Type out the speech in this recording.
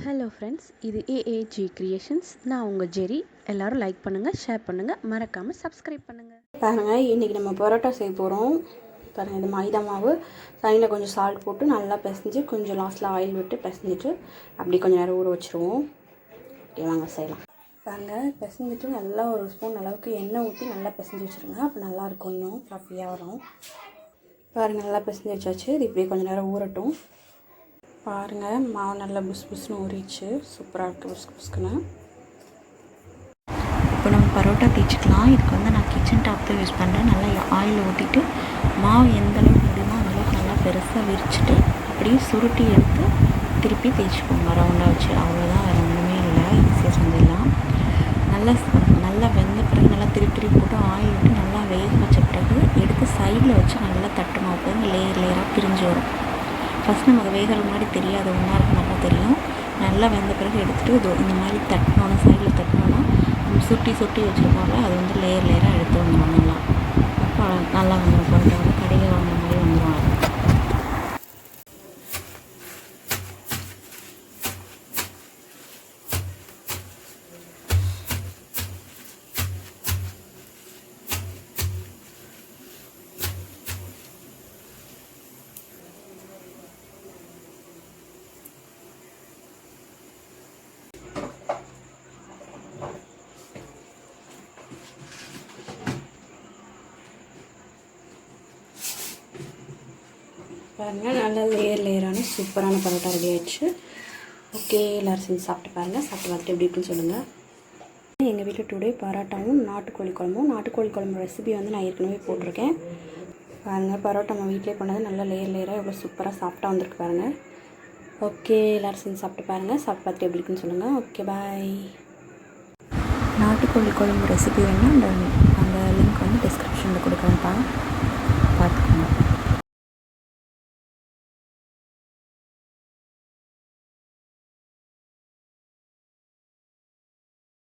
Hello friends, இது AAG creations. நான் உங்கள் ஜெரி. எல்லோரும் லைக் பண்ணுங்கள், ஷேர் பண்ணுங்கள், மறக்காமல் சப்ஸ்கிரைப் பண்ணுங்கள். பாருங்கள், இன்றைக்கி நம்ம பரோட்டா செய்ய போகிறோம். பாருங்கள், இது மைதா மாவு தண்ணியில் கொஞ்சம் சால்ட் போட்டு நல்லா பிசைஞ்சு கொஞ்சம் லாஸ்ட்டில் ஆயில் விட்டு பிசைஞ்சிட்டு அப்படி கொஞ்சம் நேரம் ஊற வச்சுருவோம். ஓகே, வாங்க செய்யலாம். பாருங்கள், பிசைஞ்சிட்டு நல்லா ஒரு ஸ்பூன் அளவுக்கு எண்ணெய் ஊற்றி நல்லா பிசைஞ்சு வச்சுருங்க. அப்போ நல்லாயிருக்கும், இன்னும் ஃப்ளஃபியாக வரும். பாருங்கள், நல்லா பிசைஞ்சு வச்சாச்சு. இது இப்படியே கொஞ்சம் நேரம் ஊறட்டும். பாருங்கள், மாவு நல்லா புஸ்னு ஊறிச்சு. சூப்பராக இருக்குது, புஸ்குன்னு. இப்போ நம்ம பரோட்டா தேய்ச்சிக்கலாம். இதுக்கு நான் கிச்சன் டாப் தான் யூஸ் பண்ணுறேன். நல்லா ஆயில் ஊற்றிட்டு மாவு எந்த அளவுக்கு முடியுமோ அந்தளவுக்கு நல்லா பெருசாக விரிச்சிட்டு அப்படியே சுருட்டி எடுத்து திருப்பி தேய்ச்சிக்கோங்க ரவுண்டாக வச்சு. அவ்வளோதான், வேறு ஒன்றுமே இல்லை. ஈஸியாக செஞ்சிடலாம். நல்லா வெந்த பிறகு நல்லா திருப்பி போட்டு ஆயில் விட்டு நல்லா வேக வச்ச பிறகு எடுத்து சைடில் வச்சு நல்லா தட்டணும். அப்போ லேயராக பிரிஞ்சு வரும். ஃபஸ்ட் நமக்கு வேகிற மாதிரி தெரியாது, ஒன்றா இருக்கும், நல்லா தெரியும். நல்லா வெந்த பிறகு எடுத்துகிட்டு இந்த மாதிரி தட்டினோன்னா, சைடில் தட்டினோன்னா சுட்டி வச்சுருப்போம்ல, அது லேயராக எடுத்து வந்துடும். நல்லா வந்துடும். பரோட்டா கடையில் வாங்குற மாதிரி வந்துடும். பாருங்கள், நல்லா லேயரான சூப்பரான பரோட்டா ரெடி ஆகிடுச்சு. ஓகே, எல்லோரும் செஞ்சு சாப்பிட்டு பாருங்கள். சாப்பிட்டு பார்த்துட்டு எப்படி இருக்குன்னு சொல்லுங்கள். எங்கள் வீட்டில் டுடே பரோட்டாவும் நாட்டுக்கோழி குழம்பு ரெசிபி நான் ஏற்கனவே போட்டிருக்கேன். பாருங்கள், பரோட்டா நம்ம வீட்டிலே பண்ணது நல்லா லேயராக எவ்வளோ சூப்பராக சாப்பிட்டா வந்திருக்கு பாருங்கள். ஓகே, எல்லோரும் செஞ்சு சாப்பிட்டு பாருங்கள். சாப்பிட்டு பார்த்துட்டு எப்படி இருக்குன்னு சொல்லுங்கள். ஓகே, பாய். நாட்டுக்கோழி குழம்பு ரெசிபி அந்த